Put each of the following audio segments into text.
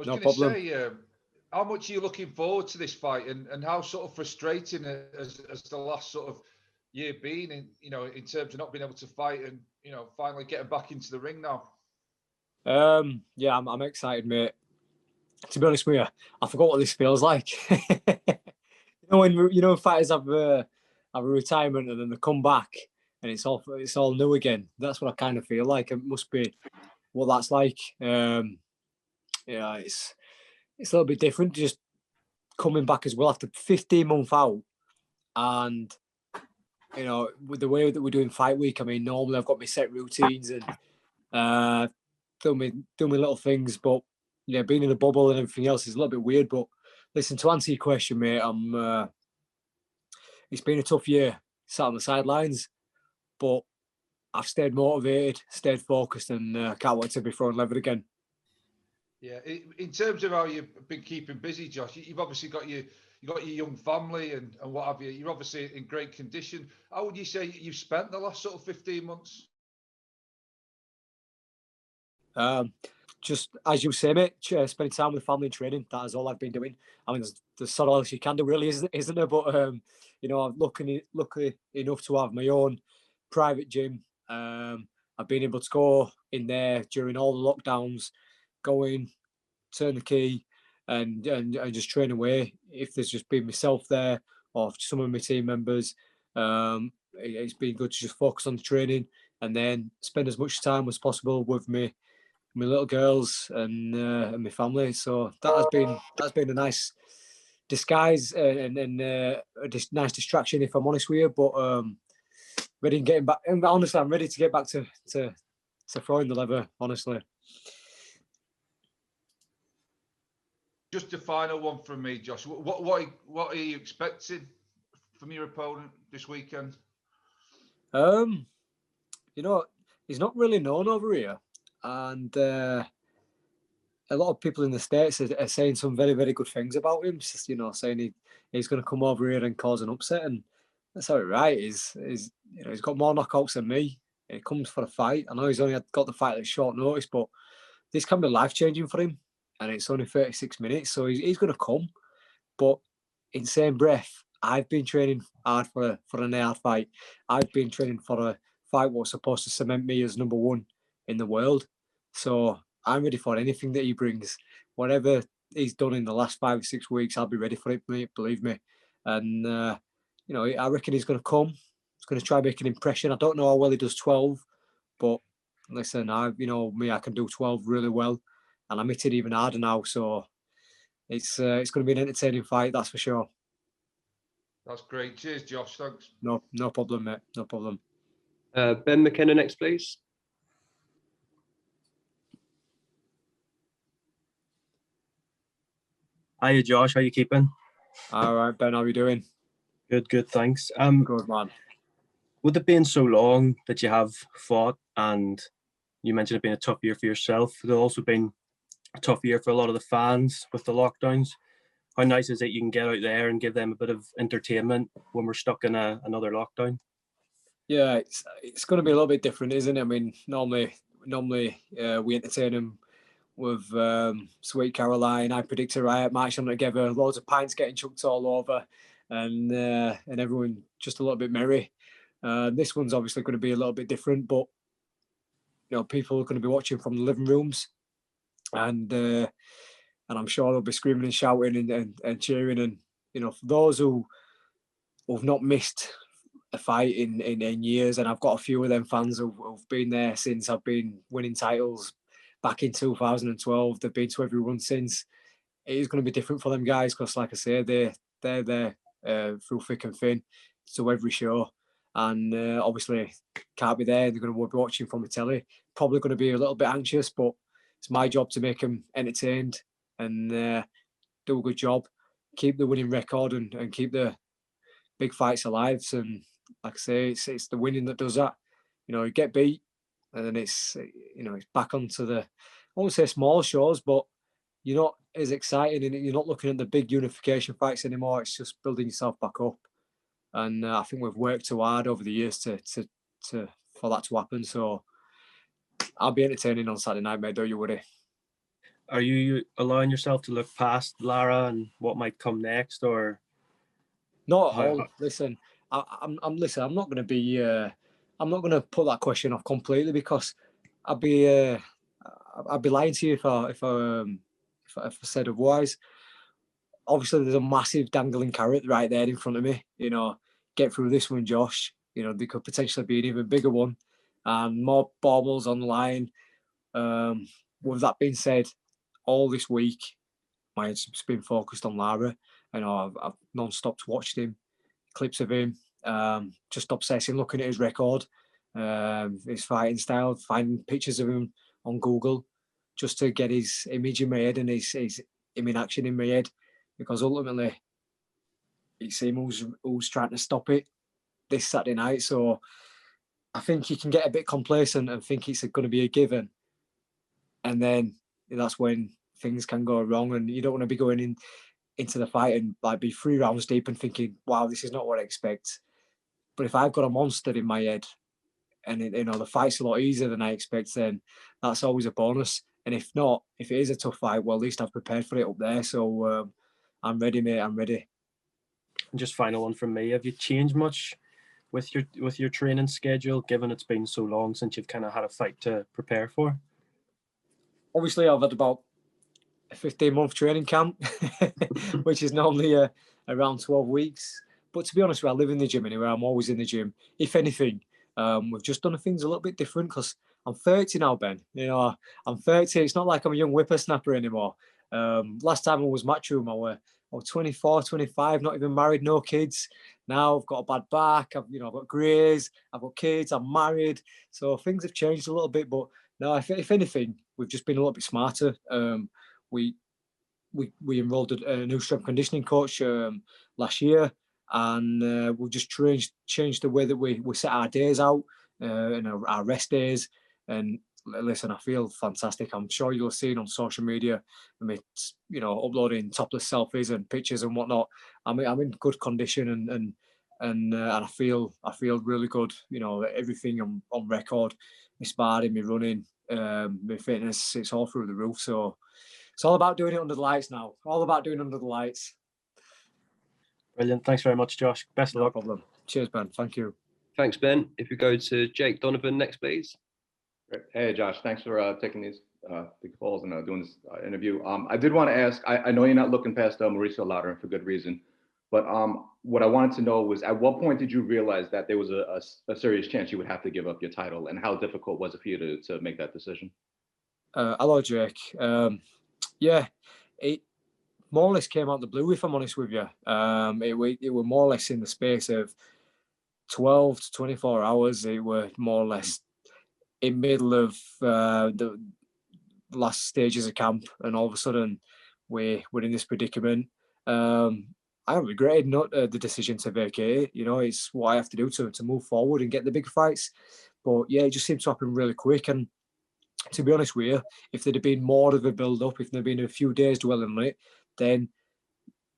was No going to problem. say, how much are you looking forward to this fight, and how sort of frustrating has the last sort of year been in, in terms of not being able to fight and, finally getting back into the ring now? Yeah, I'm excited, mate. To be honest with you, I forgot what this feels like. When fighters have a retirement and then they come back and it's all new again. That's what I kind of feel like. It must be what that's like. Yeah, it's a little bit different. Just coming back as well after 15 months out, and with the way that we're doing fight week. I mean, normally I've got my set routines and doing my little things, but being in a bubble and everything else is a little bit weird. But listen, to answer your question, mate, it's been a tough year, sat on the sidelines, but I've stayed motivated, stayed focused, and can't wait to be throwing level again. Yeah, in terms of how you've been keeping busy, Josh, you've obviously got your young family and what have you. You're obviously in great condition. How would you say you've spent the last sort of 15 months? Just as you say, mate, spending time with family and training. That is all I've been doing. I mean, there's sort of else you can do, really, isn't there? But I'm lucky enough to have my own private gym. I've been able to go in there during all the lockdowns, go in, turn the key, and just train away. If there's just been myself there or some of my team members, it's been good to just focus on the training and then spend as much time as possible with me. My little girls and my family. So that's been a nice disguise and a nice distraction, if I'm honest with you. But ready and getting back. And honestly, I'm ready to get back to throwing the lever. Honestly. Just a final one from me, Josh. What are you expecting from your opponent this weekend? He's not really known over here, and a lot of people in the States are saying some very, very good things about him. Saying he's going to come over here and cause an upset, and that's how it right. He's got more knockouts than me. He comes for a fight. I know he's only got the fight at short notice, but this can be life changing for him, and it's only 36 minutes, so he's going to come. But in the same breath, I've been training hard for an hard fight. I've been training for a fight what's supposed to cement me as number one in the world. So I'm ready for anything that he brings. Whatever he's done in the last 5 or 6 weeks, I'll be ready for it, mate, believe me. And, I reckon he's going to come. He's going to try and make an impression. I don't know how well he does 12, but listen, I can do 12 really well. And I'm hitting even harder now. So it's going to be an entertaining fight, that's for sure. That's great. Cheers, Josh. Thanks. No problem, mate. No problem. Ben McKenna next, please. Hiya, Josh. How you keeping? All right, Ben. How are you doing? Good. Thanks. Good, man. With it being so long that you have fought, and you mentioned it being a tough year for yourself, it's also been a tough year for a lot of the fans with the lockdowns. How nice is it you can get out there and give them a bit of entertainment when we're stuck in another lockdown? Yeah, it's going to be a little bit different, isn't it? I mean, normally we entertain them with Sweet Caroline, I Predict a Riot, marching together, loads of pints getting chucked all over, and everyone just a little bit merry. This one's obviously going to be a little bit different, but people are going to be watching from the living rooms, and I'm sure they'll be screaming and shouting and cheering. And for those who've not missed a fight in years, and I've got a few of them fans who've been there since I've been winning titles back in 2012. They've been to every run since. It is going to be different for them guys because, like I say, they're there through thick and thin to every show, and obviously can't be there. They're going to be watching from the telly. Probably going to be a little bit anxious, but it's my job to make them entertained and do a good job, keep the winning record, and keep the big fights alive. And like I say, it's the winning that does that. You get beat, and then it's back onto the, I won't say small shows, but you're not as exciting, and you're not looking at the big unification fights anymore. It's just building yourself back up, and I think we've worked too hard over the years to for that to happen. So I'll be entertaining on Saturday night, mate. Don't you worry. are you allowing yourself to look past Lara and what might come next, or not at all? Listen, I'm listen. I'm not going to be. I'm not going to put that question off completely, because I'd be lying to you if I said otherwise. Obviously, there's a massive dangling carrot right there in front of me. You know, get through this one, Josh. You know, there could potentially be an even bigger one, and more baubles on the line. With that being said, all this week, my head's been focused on Lara. You know, I've non-stop watched him, clips of him, just obsessing, looking at his record, his fighting style, finding pictures of him on Google, just to get his image in my head and his him in action in my head, because ultimately it's him who's trying to stop it this Saturday night. So I think you can get a bit complacent and think it's going to be a given, and then that's when things can go wrong, and you don't want to be going into the fight and like be 3 rounds deep and thinking, wow, this is not what I expect. But if I've got a monster in my head and you know the fight's a lot easier than I expect, then that's always a bonus. And if not, if it is a tough fight, well, at least I've prepared for it up there. So I'm ready, mate. I'm ready. And just final one from me. Have you changed much with your training schedule, given it's been so long since you've kind of had a fight to prepare for? Obviously, I've had about a 15-month training camp, which is normally around 12 weeks. But to be honest, I live in the gym anyway. I'm always in the gym. If anything, we've just done things a little bit different, because I'm 30 now, Ben. You know, I'm 30. It's not like I'm a young whippersnapper anymore. Last time I was Matchroom, I was 24, 25, not even married, no kids. Now I've got a bad back. I've got greys. I've got kids. I'm married. So things have changed a little bit. But no, if anything, we've just been a little bit smarter. We enrolled a new strength conditioning coach last year, and we've just changed the way that we set our days out and our rest days. And listen, I feel fantastic. I'm sure you'll have seen on social media, I mean, uploading topless selfies and pictures and whatnot. I'm in good condition, and I feel really good. You know, everything on record. My sparring, my running, my fitness, it's all through the roof. So it's all about doing it under the lights now. All about doing it under the lights. Brilliant. Thanks very much, Josh. Best of luck. No problem. Cheers, Ben. Thank you. Thanks, Ben. If we go to Jake Donovan next, please. Hey, Josh. Thanks for taking these calls and doing this interview. I did want to ask, I know you're not looking past Mauricio Lara for good reason, but what I wanted to know was, at what point did you realize that there was a serious chance you would have to give up your title, and how difficult was it for you to make that decision? Hello, Jake. Yeah, it more or less came out of the blue, if I'm honest with you. It were more or less in the space of 12 to 24 hours. It were more or less in middle of the last stages of camp, and all of a sudden we're in this predicament. I regretted not the decision to vacate. You know, it's what I have to do to move forward and get the big fights. But yeah, it just seemed to happen really quick. And to be honest with you, if there'd have been more of a build-up, if there'd been a few days dwelling on it, then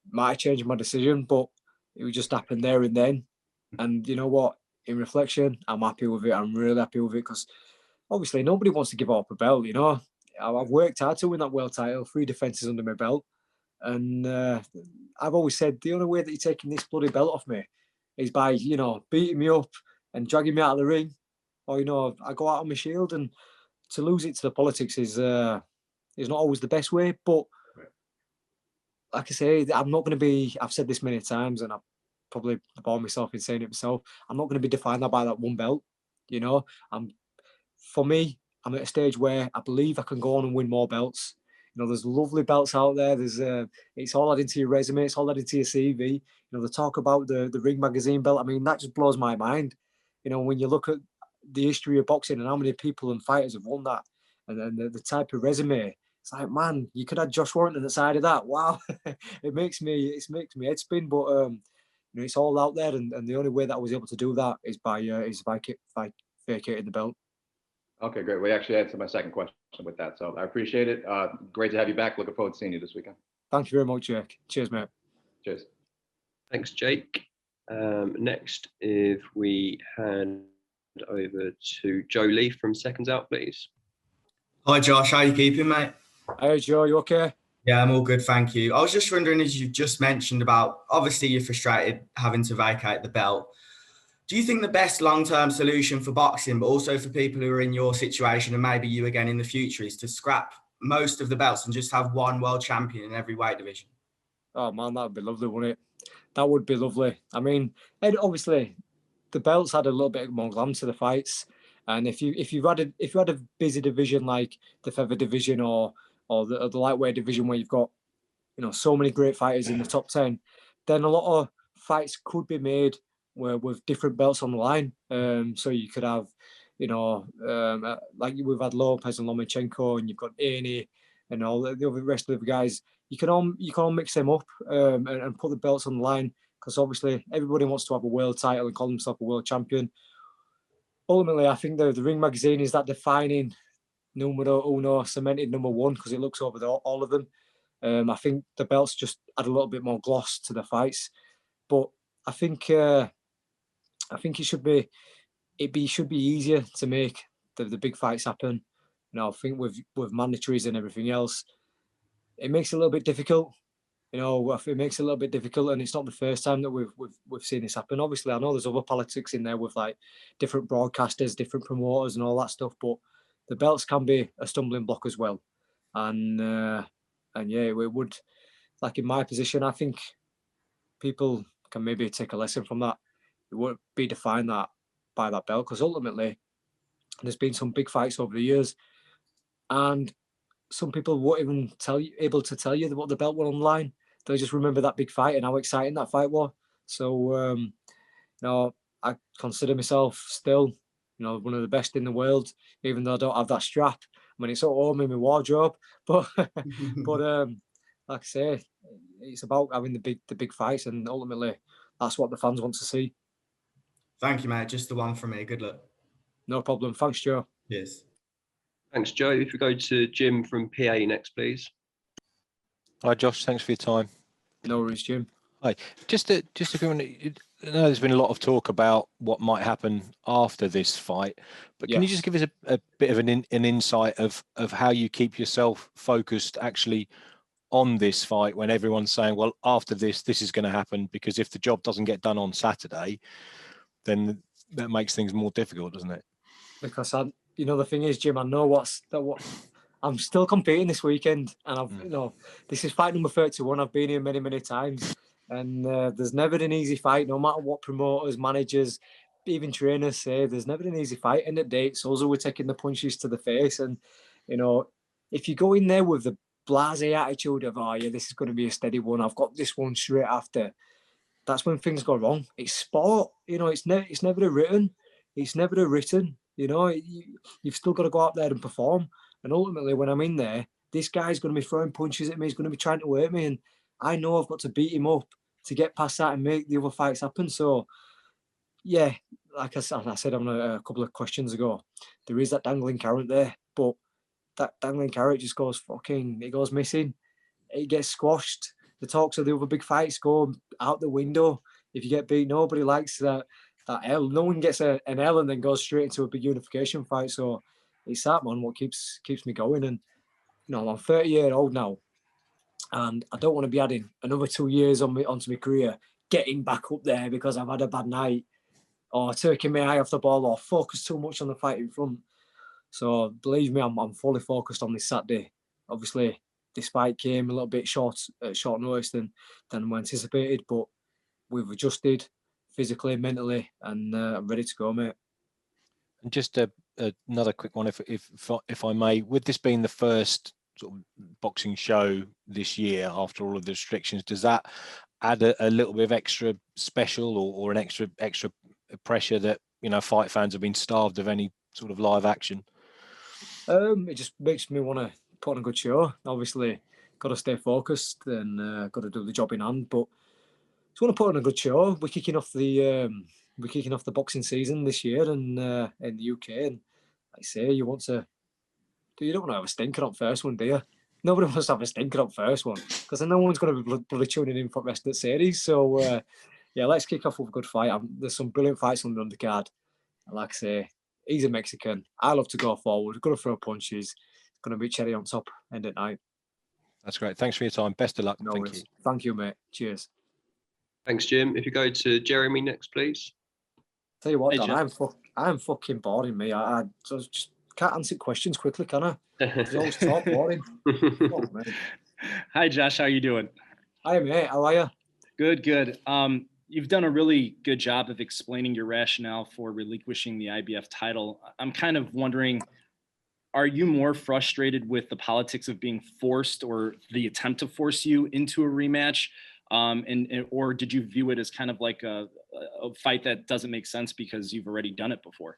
might have changed my decision. But it would just happen there and then. And you know what? In reflection, I'm happy with it. I'm really happy with it, because obviously nobody wants to give up a belt. You know, I've worked hard to win that world title, 3 defenses under my belt. And I've always said the only way that you're taking this bloody belt off me is by, beating me up and dragging me out of the ring. Or, I go out on my shield, and to lose it to the politics is not always the best way. But like I say, I'm not going to be, I've said this many times, and I've probably bore myself in saying it myself, I'm not going to be defined by that one belt. For me, I'm at a stage where I believe I can go on and win more belts. There's lovely belts out there. There's it's all added to your resume. It's all added to your CV. The talk about the Ring Magazine belt. I mean, that just blows my mind. When you look at the history of boxing and how many people and fighters have won that, and then the type of resume, it's like, man, you could have Josh Warrington at the side of that. Wow, it makes me head spin. But it's all out there, and the only way that I was able to do that is by vacating the belt. Okay, great. We actually answered my second question with that, so I appreciate it. Great to have you back. Looking forward to seeing you this weekend. Thank you very much, Jake. Cheers, mate. Cheers. Thanks, Jake. Next, if we hand over to Joe Lee from SecondsOut, please. Hi, Josh. How you keeping, mate? Hey Joe, you okay? Yeah, I'm all good, thank you. I was just wondering, as you've just mentioned about, obviously you're frustrated having to vacate the belt. Do you think the best long-term solution for boxing, but also for people who are in your situation and maybe you again in the future, is to scrap most of the belts and just have one world champion in every weight division? Oh man, that would be lovely, wouldn't it? That would be lovely. I mean, and obviously the belts had a little bit more glam to the fights, and if you had a busy division like the feather division or the lightweight division where you've got so many great fighters in the top 10, then a lot of fights could be made with different belts on the line. So you could have, like we've had Lopez and Lomachenko, and you've got Aney and all the other rest of the guys. You can all mix them up and put the belts on the line, because obviously everybody wants to have a world title and call themselves a world champion. Ultimately, I think the Ring magazine is that defining numero uno, cemented number one, because it looks over all of them. I think the belts just add a little bit more gloss to the fights, but I think it should be easier to make the big fights happen. I think with mandatories and everything else, it makes it a little bit difficult. It makes it a little bit difficult, and it's not the first time that we've seen this happen. Obviously, I know there's other politics in there with like different broadcasters, different promoters, and all that stuff, but the belts can be a stumbling block as well. And yeah, it would, like in my position, I think people can maybe take a lesson from that. It won't be defined that by that belt, because ultimately there's been some big fights over the years, and some people won't even able to tell you what the belt were on the line. They'll just remember that big fight and how exciting that fight was. So I consider myself still, one of the best in the world, even though I don't have that strap. I mean, it's at home in my wardrobe, but like I say, it's about having the big fights, and ultimately that's what the fans want to see. Thank you, mate. Just the one from me. Good luck. No problem. Thanks, Joe. Yes. Thanks, Joe. If we go to Jim from PA next, please. Hi, Josh. Thanks for your time. No worries, Jim. Hi. Just if you want to, I know there's been a lot of talk about what might happen after this fight, but can you just give us a bit of an insight of how you keep yourself focused actually on this fight when everyone's saying, well, after this is going to happen, because if the job doesn't get done on Saturday, then that makes things more difficult, doesn't it? Because the thing is, Jim, I know what I'm still competing this weekend, and I've this is fight number 31. I've been here many, many times, and there's never an easy fight, no matter what promoters, managers, even trainers say. There's never an easy fight. End of the day, it's us who are taking the punches to the face, and if you go in there with the blasé attitude of, oh yeah, this is going to be a steady one, I've got this one straight after, that's when things go wrong. It's sport, it's never a written, you've still got to go out there and perform. And ultimately, when I'm in there, this guy's going to be throwing punches at me, he's going to be trying to hurt me, and I know I've got to beat him up to get past that and make the other fights happen. So yeah, like I said on a couple of questions ago, there is that dangling carrot there, but that dangling carrot just goes missing. It gets squashed. The talks of the other big fights go out the window. If you get beat, nobody likes that L. No one gets an L and then goes straight into a big unification fight. So it's that, man, what keeps me going. And I'm 30 years old now, and I don't want to be adding another 2 years onto my career, getting back up there because I've had a bad night, or taking my eye off the ball, or focus too much on the fight in front. So believe me, I'm fully focused on this Saturday. Obviously, this fight came a little bit short notice than we anticipated, but we've adjusted physically, mentally, and I'm ready to go, mate. And just another quick one, if I may, with this being the first sort of boxing show this year after all of the restrictions, does that add a little bit of extra special or an extra pressure that fight fans have been starved of any sort of live action? It just makes me want to put on a good show. Obviously, got to stay focused and got to do the job in hand. But just want to put on a good show. We're kicking off the boxing season this year in the UK, and like I say, you don't want to have a stinker up first one, do you? Nobody wants to have a stinker up first one, because then no one's going to be bloody tuning in for the rest of the series. So yeah, let's kick off with a good fight. There's some brilliant fights on the undercard. And like I say, he's a Mexican. I love to go forward, got to throw punches. going to be cherry on top end at night. That's great. Thanks for your time. Best of luck. No Thank worries. you. Thank you, mate. Cheers. Thanks, Jim. If you go to Jeremy next, please. Tell you what, Hey, Don, Jim. I'm fucking boring, me. I just can't answer questions quickly, can I? There's always talk boring. Come on, man. Hi, Josh. How you doing? Hi, mate. How are you? Good. You've done a really good job of explaining your rationale for relinquishing the IBF title. I'm kind of wondering, are you more frustrated with the politics of being forced or the attempt to force you into a rematch? Or did you view it as kind of like a fight that doesn't make sense because you've already done it before?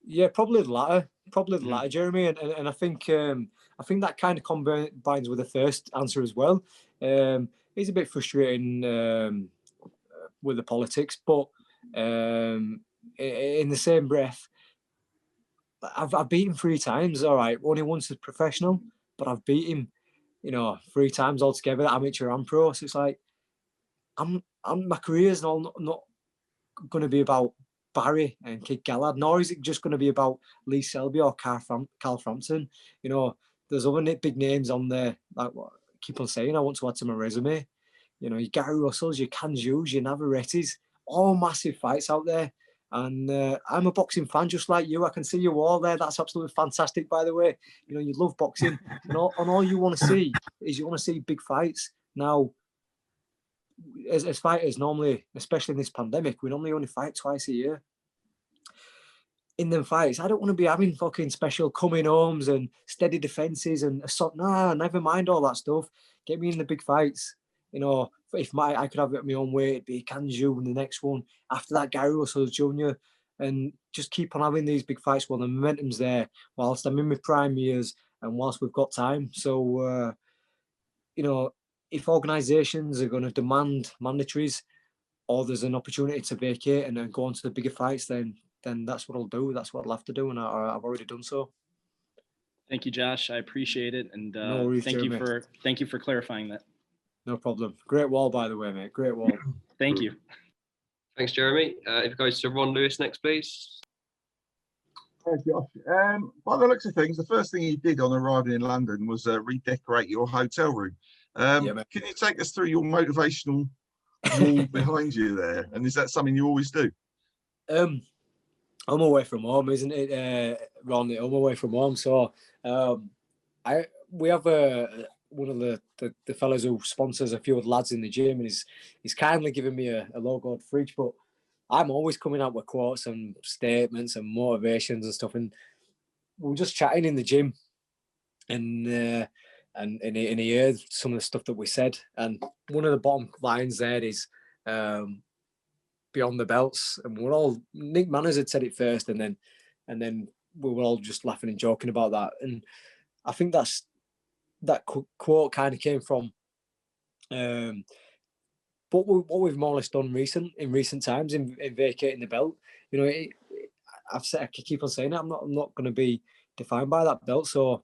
Yeah, probably the latter. Probably the latter, Jeremy. And I think that kind of combines with the first answer as well. It's a bit frustrating with the politics, but in the same breath, I've beaten 3 times. All right, only once as professional, but I've beat him, 3 times altogether, amateur and pro. So it's like my career's not going to be about Barry and Kid Galahad, nor is it just going to be about Lee Selby or Carl Frampton. There's other big names on there. Like what I keep on saying, I want to add to my resume. Your Gary Russells, your Kanjus, your Navarretes, all massive fights out there. And I'm a boxing fan just like you. I can see you all there. That's absolutely fantastic, by the way. You love boxing. And all you want to see is you want to see big fights. Now, as fighters, normally, especially in this pandemic, we normally only fight twice a year. In them fights, I don't want to be having fucking special coming homes and steady defenses and assault. Nah, never mind all that stuff. Get me in the big fights. If I could have it my own way, it'd be Kanju in the next one. After that, Gary Russell Jr. And just keep on having these big fights while the momentum's there, whilst I'm in my prime years and whilst we've got time. So, if organisations are going to demand mandatories or there's an opportunity to vacate and then go on to the bigger fights, then that's what I'll do. That's what I'll have to do, and I've already done so. Thank you, Josh. I appreciate it, and No worries, thank Jeremy. you for clarifying that. No problem. Great wall, by the way, mate. Great wall. Thank you. Thanks, Jeremy. If it goes to Ron Lewis next, please. Hi, Josh. By the looks of things, the first thing you did on arriving in London was redecorate your hotel room. Yeah, can you take us through your motivational wall behind you there? And is that something you always do? I'm away from home, isn't it, Ron? I'm away from home. So we have one of the fellows who sponsors a few of the lads in the gym, and he's kindly given me a logoed fridge, but I'm always coming out with quotes and statements and motivations and stuff. And we were just chatting in the gym, and he heard some of the stuff that we said. And one of the bottom lines there is beyond the belts. And Nick Manners had said it first, and then we were all just laughing and joking about that. And I think that quote kind of came from what we've more or less done in recent times in vacating the belt. I keep on saying it, I'm not going to be defined by that belt. So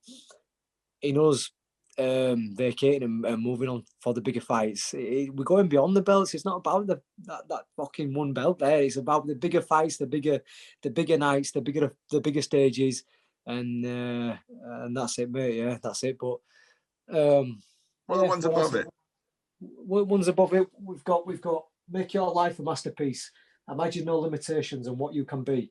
in us vacating and moving on for the bigger fights, we're going beyond the belts. It's not about that fucking one belt there. It's about the bigger fights, the bigger nights, the bigger stages, and that's it, mate. Yeah, that's it. But what are the ones above it? Ones above it, we've got make your life a masterpiece. Imagine no limitations on what you can be,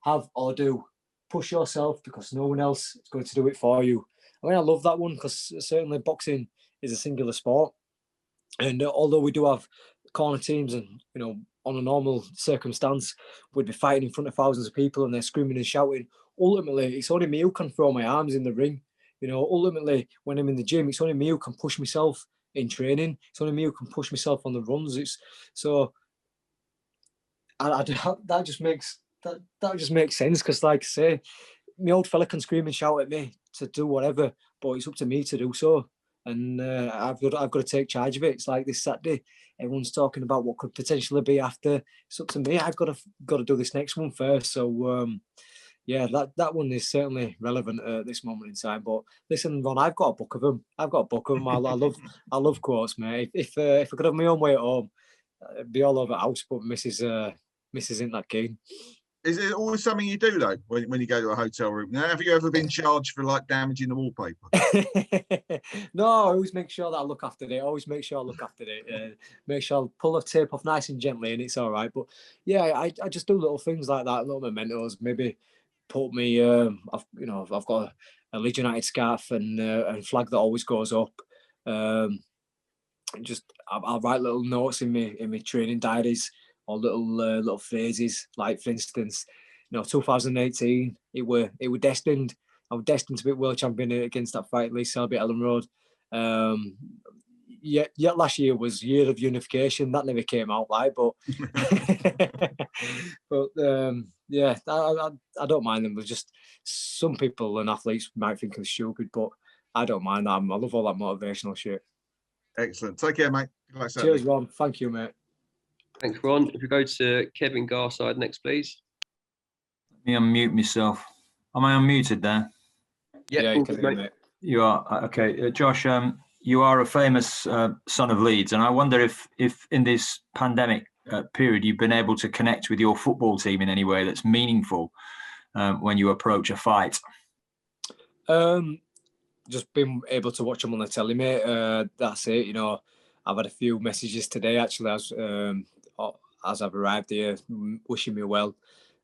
have or do. Push yourself because no one else is going to do it for you. I mean, I love that one because certainly boxing is a singular sport. And although we do have corner teams and, on a normal circumstance, we'd be fighting in front of thousands of people and they're screaming and shouting. Ultimately, it's only me who can throw my arms in the ring. Ultimately, when I'm in the gym, it's only me who can push myself in training. It's only me who can push myself on the runs. That just makes sense because, like I say, my old fella can scream and shout at me to do whatever, but it's up to me to do so. And I've got to take charge of it. It's like this Saturday, everyone's talking about what could potentially be after. It's up to me. I've got to do this next one first. So yeah, that one is certainly relevant at this moment in time. But listen, Ron, I've got a book of them. I love quotes, mate. If I could have my own way at home, it'd be all over the house. But Mrs. isn't that keen. Is it always something you do though when you go to a hotel room? Now, have you ever been charged for like damaging the wallpaper? No, I always make sure that I look after it. I always make sure I look after it. Make sure I pull the tape off nice and gently, and it's all right. But yeah, I just do little things like that, little mementos. Maybe put me, I've got a Leeds United scarf and flag that always goes up. I'll write little notes in my training diaries, or little phrases. Like for instance, 2018, it were destined. I was destined to be world champion against that fight, Lee Selby at Ellen Road. Yeah, last year was year of unification. That never came out right, but yeah, I don't mind them. There's just some people and athletes might think I'm stupid, but I don't mind that. I love all that motivational shit. Excellent. Take care, mate. Cheers, Ron. Thank you, mate. Thanks, Ron. If we go to Kevin Garside next, please. Let me unmute myself. Am I unmuted there? Yeah, you can hear me. You are. Okay. Josh, you are a famous son of Leeds, and I wonder if in this pandemic period you've been able to connect with your football team in any way that's meaningful when you approach a fight. Just been able to watch them on the telly, mate. That's it. I've had a few messages today actually as I've arrived here, wishing me well,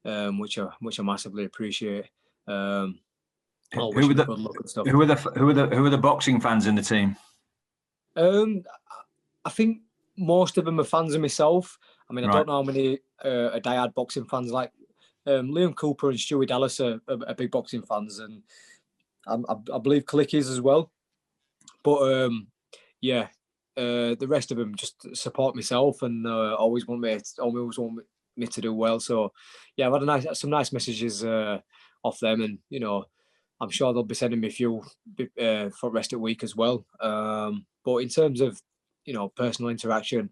which I massively appreciate. Who are the boxing fans in the team? I think most of them are fans of myself. I mean, I don't know how many are diehard boxing fans. Like Liam Cooper and Stewie Dallas are big boxing fans, and I believe Click is as well. But yeah, the rest of them just support myself and always want me to do well. So yeah, I've had some nice messages off them, and I'm sure they'll be sending me a few for rest of the week as well. But in terms of personal interaction,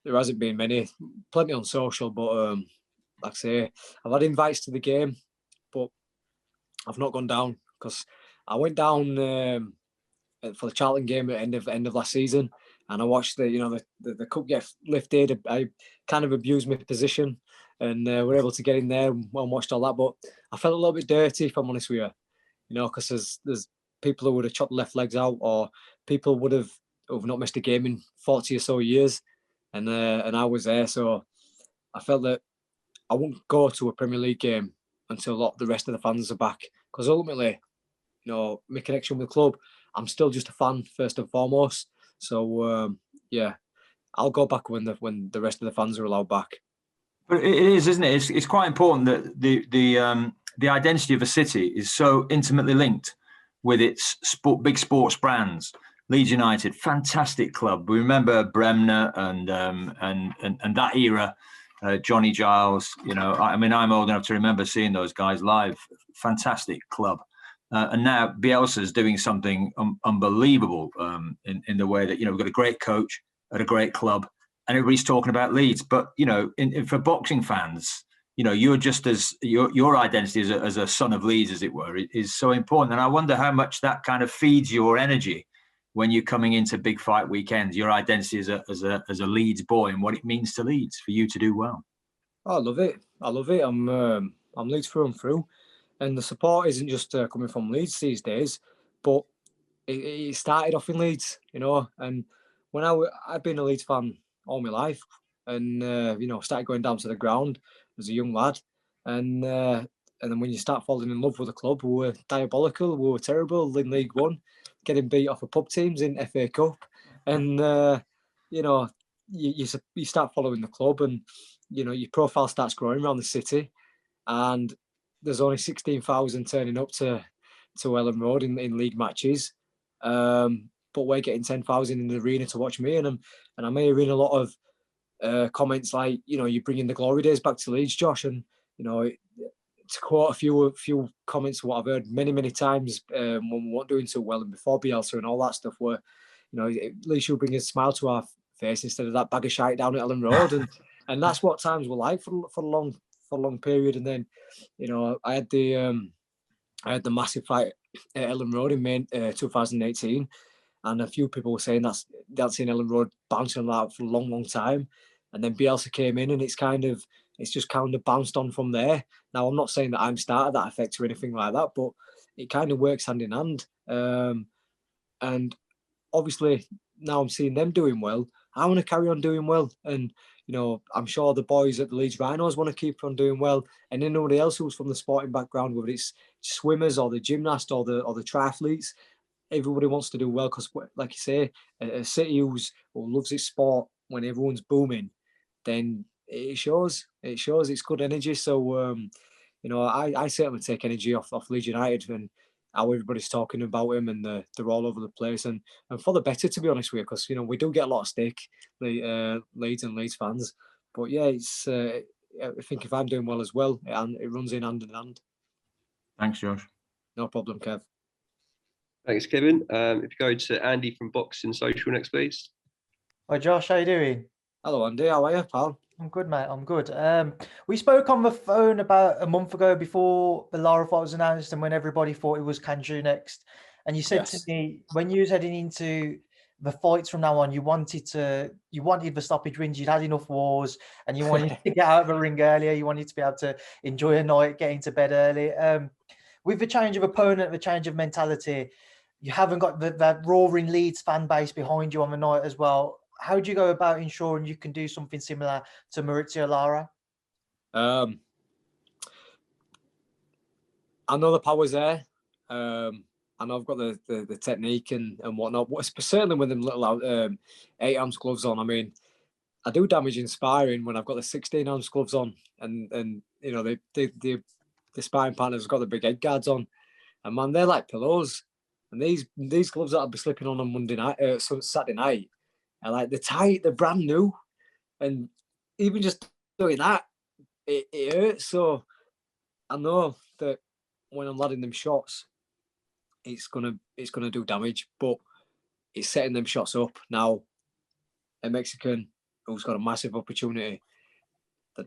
there hasn't been many. Plenty on social, but like I say, I've had invites to the game, but I've not gone down because I went down for the Charlton game at end of last season, and I watched the cup get lifted. I kind of abused my position, and we're able to get in there and watched all that. But I felt a little bit dirty, if I'm honest with you. Because there's people who would have chopped left legs out, or people who've not missed a game in 40 or so years, and I was there, so I felt that I wouldn't go to a Premier League game until the rest of the fans are back, because ultimately, my connection with the club, I'm still just a fan first and foremost. So yeah, I'll go back when the rest of the fans are allowed back. But it is, isn't it? It's quite important that the identity of a city is so intimately linked with its big sports brands. Leeds United, fantastic club. We remember Bremner and that era, Johnny Giles. I'm old enough to remember seeing those guys live. Fantastic club. And now Bielsa's doing something unbelievable in the way that, we've got a great coach at a great club, and everybody's talking about Leeds. But, for boxing fans, you're just as your identity as a son of Leeds, as it were, is so important. And I wonder how much that kind of feeds your energy when you're coming into big fight weekends, your identity as a Leeds boy and what it means to Leeds for you to do well. I love it. I'm Leeds through and through. And the support isn't just coming from Leeds these days, but it started off in Leeds, and when I've been a Leeds fan all my life, and started going down to the ground as a young lad, and then when you start falling in love with a club, we were diabolical, we were terrible in League One, getting beat off of pub teams in FA Cup, and you start following the club, and your profile starts growing around the city, and there's only 16,000 turning up to Ellen Road in league matches, but we're getting 10,000 in the arena to watch me, and I'm hearing a lot of comments like, you're bringing the glory days back to Leeds, Josh, and to quote a few comments of what I've heard many times when we weren't doing so well and before Bielsa and all that stuff, where at least you'll bring a smile to our face instead of that bag of shite down at Ellen Road, and that's what times were like for a long period. And then I had the massive fight at Ellen Road in May 2018, and a few people were saying they'd seen Ellen Road bouncing on that for a long time, and then Bielsa came in, and it's kind of it's just kind of bounced on from there. Now, I'm not saying that I'm started that effect or anything like that, but it kind of works hand in hand. And obviously, now I'm seeing them doing well. I want to carry on doing well. And, you know, I'm sure the boys at the Leeds Rhinos want to keep on doing well. And anybody else who's from the sporting background, whether it's swimmers or the gymnast or the triathletes, everybody wants to do well because, like you say, a city who loves its sport, when everyone's booming, then it shows. It shows it's good energy. So, you know, I certainly take energy off Leeds United and how everybody's talking about him, and they're all over the place, and for the better, to be honest with you, because, you know, we do get a lot of stick, the Leeds and Leeds fans. But yeah, it's I think if I'm doing well as well, it runs in hand in hand. Thanks, Josh. No problem, Kev. Thanks, Kevin. If you go to Andy from Boxing Social next, please. Hi, Josh. How you doing? Hello, Andy. How are you, pal? I'm good, mate. I'm good. We spoke on the phone about a month ago before the Lara fight was announced and when everybody thought it was Kanju next. And you said to me, when you was heading into the fights from now on, you wanted the stoppage wins, you'd had enough wars, and you wanted to get out of the ring earlier. You wanted to be able to enjoy a night, get into bed early. With the change of opponent, the change of mentality, you haven't got that roaring Leeds fan base behind you on the night as well. How do you go about ensuring you can do something similar to Maurizio Lara? I know the power's there. I know I've got the technique and whatnot. Certainly with them little 8-ounce gloves on. I mean, I do damage in sparring when I've got the 16-ounce gloves on, and you know the sparring partner's got the big head guards on, and man, they're like pillows. And these gloves that I'll be slipping on Monday night, Saturday night, are like they're tight, they're brand new, and even just doing that, it hurts. So I know that when I'm landing them shots, it's gonna do damage, but it's setting them shots up. Now, a Mexican who's got a massive opportunity, the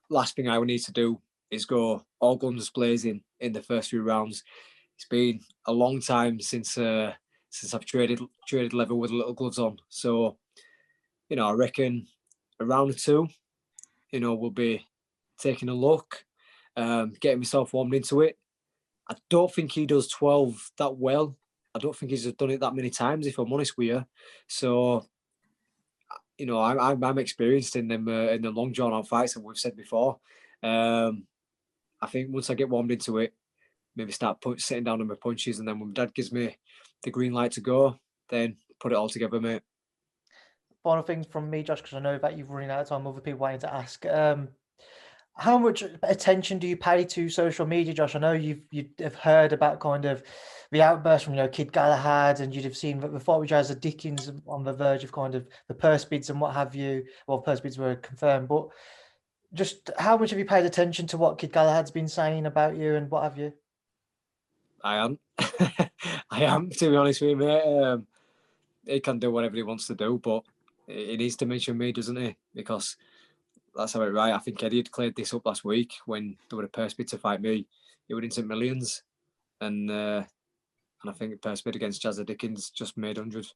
last thing I would need to do is go all guns blazing in the first few rounds. It's been a long time since I've traded level with little gloves on. So, you know, I reckon a round or two, you know, we'll be taking a look, getting myself warmed into it. I don't think he does 12 that well. I don't think he's done it that many times, if I'm honest with you. So, you know, I'm experienced in the long drawn out fights that we've said before. I think once I get warmed into it, maybe start sitting down on my punches, and then when Dad gives me the green light to go, then put it all together, mate. Final thing from me, Josh, because I know that you've running out of time, other people waiting to ask. How much attention do you pay to social media, Josh? I know you'd have heard about kind of the outburst from, you know, Kid Galahad, and you'd have seen that the fight with Jazza Dickens on the verge of kind of the purse bids and what have you. Well, purse bids were confirmed, but just how much have you paid attention to what Kid Galahad's been saying about you and what have you? I am. I am, to be honest with you, mate. He can do whatever he wants to do, but he needs to mention me, doesn't he? Because that's how it right. I think Eddie had cleared this up last week when there were a purse bid to fight me. It would into millions, and I think a purse bid against Jazza Dickens just made 100,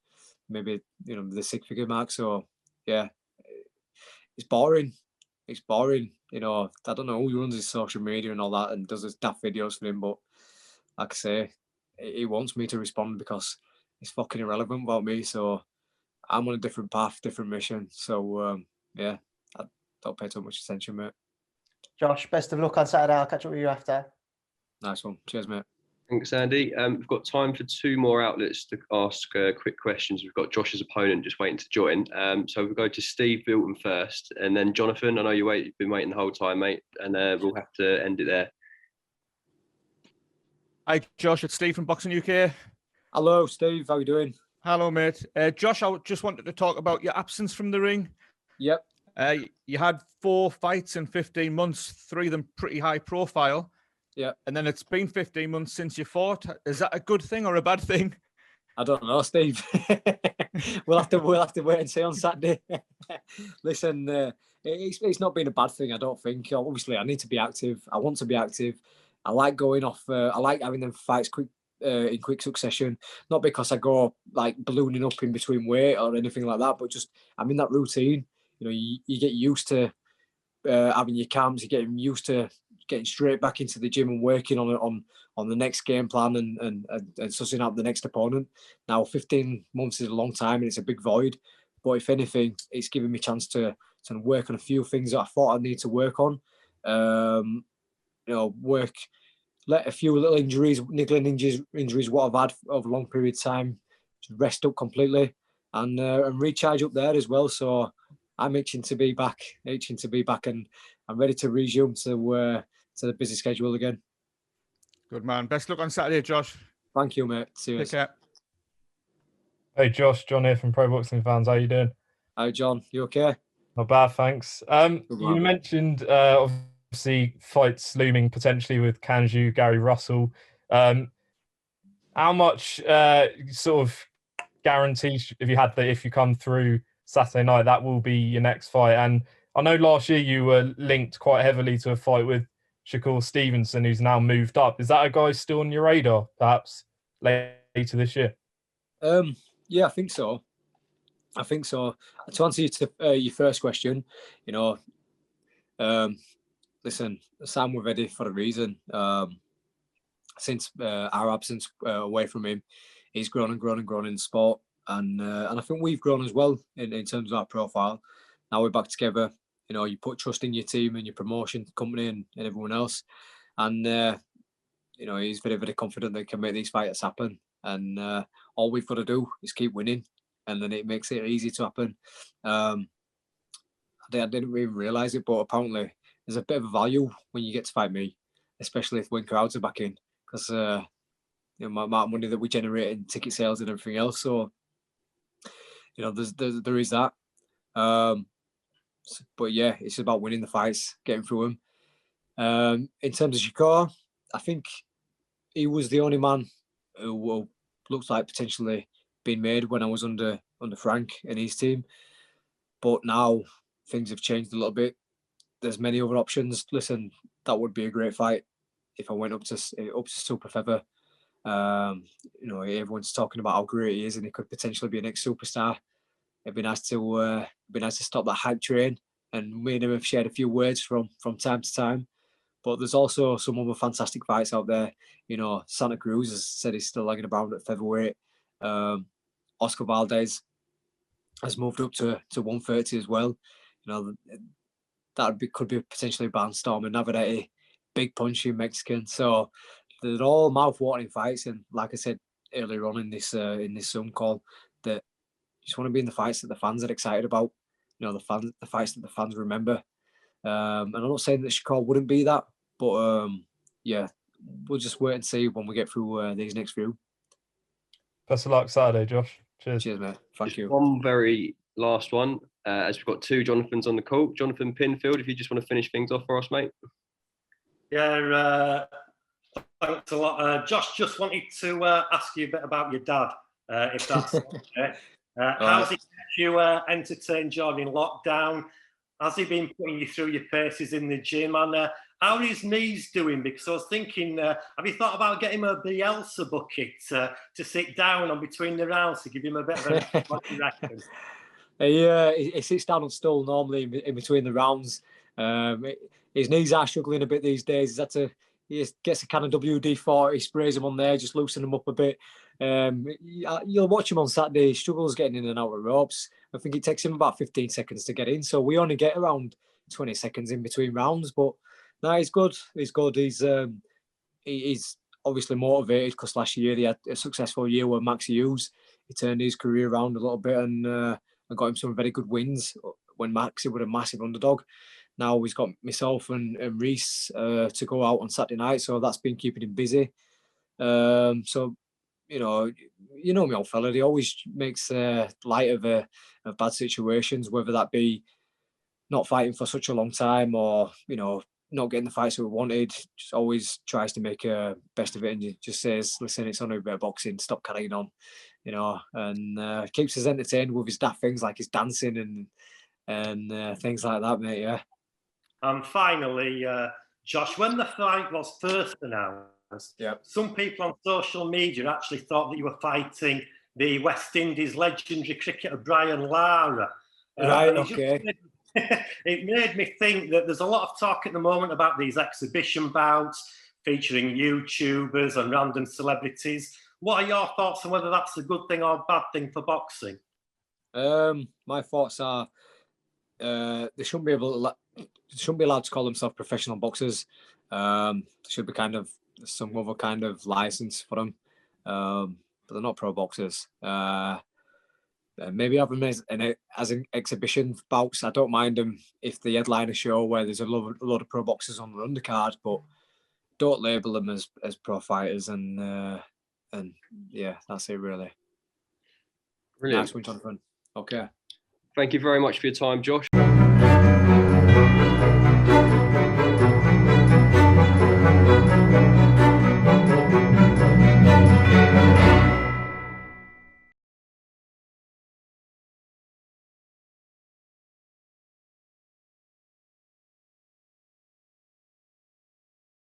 maybe, you know, the 6-figure mark. So yeah, it's boring. It's boring. You know, I don't know who runs his social media and all that and does his daft videos for him, but like I say, he wants me to respond because it's fucking irrelevant about me. So I'm on a different path, different mission. So yeah, I don't pay too much attention, mate. Josh, best of luck on Saturday. I'll catch up with you after. Nice one. Cheers, mate. Thanks, Andy. We've got time for 2 more outlets to ask quick questions. We've got Josh's opponent just waiting to join. So we'll go to Steve Bilton first, and then Jonathan. I know you've been waiting the whole time, mate, and we'll have to end it there. Hi, Josh. It's Steve from Boxing UK. Hello, Steve. How are you doing? Hello, mate. Josh, I just wanted to talk about your absence from the ring. Yep. You had 4 fights in 15 months, 3 of them pretty high profile. Yeah. And then it's been 15 months since you fought. Is that a good thing or a bad thing? I don't know, Steve. we'll have to wait and see on Saturday. Listen, it's not been a bad thing, I don't think. Obviously, I need to be active. I want to be active. I like going off. I like having them fights in quick succession. Not because I go like ballooning up in between weight or anything like that, but just I'm in that routine. You know, you get used to having your camps, you're getting used to getting straight back into the gym and working on the next game plan and sussing out the next opponent. Now, 15 months is a long time and it's a big void. But if anything, it's given me a chance to work on a few things that I thought I'd need to work on. Let a few little injuries, niggling injuries, what I've had over a long period of time, to rest up completely and recharge up there as well. So I'm itching to be back, and I'm ready to resume to the busy schedule again. Good man. Best luck on Saturday, Josh. Thank you, mate. See you. Take care. Hey, Josh, John here from Pro Boxing Fans. How you doing? Hi, John. You okay? Not bad, thanks. You mentioned obviously fights looming potentially with Kanju, Gary Russell. How much sort of guarantees have you had that if you come through Saturday night, that will be your next fight? And I know last year you were linked quite heavily to a fight with Shakur Stevenson, who's now moved up. Is that a guy still on your radar, perhaps later this year? Yeah, I think so. To answer your first question, listen, Sam was ready for a reason. Since our absence away from him, he's grown and grown and grown in the sport, and I think we've grown as well in terms of our profile. Now we're back together. You put trust in your team and your promotion company and everyone else, and he's very, very confident that he can make these fights happen. And all we've got to do is keep winning, and then it makes it easy to happen. I didn't even realise it, but apparently there's a bit of a value when you get to fight me, especially when crowds are back in, because the amount of money that we generate in ticket sales and everything else. So there is that. But yeah, it's about winning the fights, getting through them. In terms of Shakur, I think he was the only man who looks like potentially being made when I was under Frank and his team. But now things have changed a little bit. There's many other options. Listen, that would be a great fight if I went up to super feather. Everyone's talking about how great he is and he could potentially be a next superstar. It'd be nice to stop that hype train, and me and him have shared a few words from time to time. But there's also some other fantastic fights out there. Santa Cruz has said he's still hanging around at featherweight. Oscar Valdez has moved up to 130 as well. Could be potentially a barnstorm, and Navarrete, big punching Mexican. So they're all mouth-watering fights, and like I said earlier on in this Zoom call, that you just want to be in the fights that the fans are excited about. The fights that the fans remember. And I'm not saying that Shakur wouldn't be that, but yeah, we'll just wait and see when we get through these next few. Best of luck Saturday, Josh. Cheers. Cheers, mate. Thank you. One very last one, as we've got two Jonathans on the call. Jonathan Pinfield, if you just want to finish things off for us, mate. Yeah, thanks a lot. Josh, just wanted to ask you a bit about your dad, if that's okay. How's he kept you entertained during lockdown? Has he been putting you through your paces in the gym? And how are his knees doing? Because I was thinking, have you thought about getting him a Bielsa bucket to sit down on between the rounds to give him a bit of a what do you reckon? He sits down on stool normally in between the rounds. His knees are struggling a bit these days. He gets a can of WD-40, sprays them on there, just loosen them up a bit. You'll watch him on Saturday. He struggles getting in and out of ropes. I think it takes him about 15 seconds to get in. So we only get around 20 seconds in between rounds. But no, he's good. He's good. He's obviously motivated because last year he had a successful year with Max Hughes. He turned his career around a little bit and got him some very good wins when Max was a massive underdog. Now he's got myself and Reese to go out on Saturday night, so that's been keeping him busy. So you know me, old fella. He always makes light of bad situations, whether that be not fighting for such a long time or not getting the fights that we wanted. Just always tries to make best of it, and just says, "Listen, it's only a bit of boxing. Stop carrying on," and keeps us entertained with his daft things like his dancing and things like that, mate. Yeah. And finally, Josh, when the fight was first announced, some people on social media actually thought that you were fighting the West Indies legendary cricketer Brian Lara. Right, okay. it made me think that there's a lot of talk at the moment about these exhibition bouts featuring YouTubers and random celebrities. What are your thoughts on whether that's a good thing or a bad thing for boxing? My thoughts are they shouldn't be allowed to call themselves professional boxers. There should be kind of some other kind of license for them, but they're not pro boxers. Maybe have them as an exhibition bouts. I don't mind them if they headline a show where there's a lot of pro boxers on the undercard, but don't label them as pro fighters. And yeah, that's it really. Brilliant. Nice one, Jonathan. Okay. Thank you very much for your time, Josh.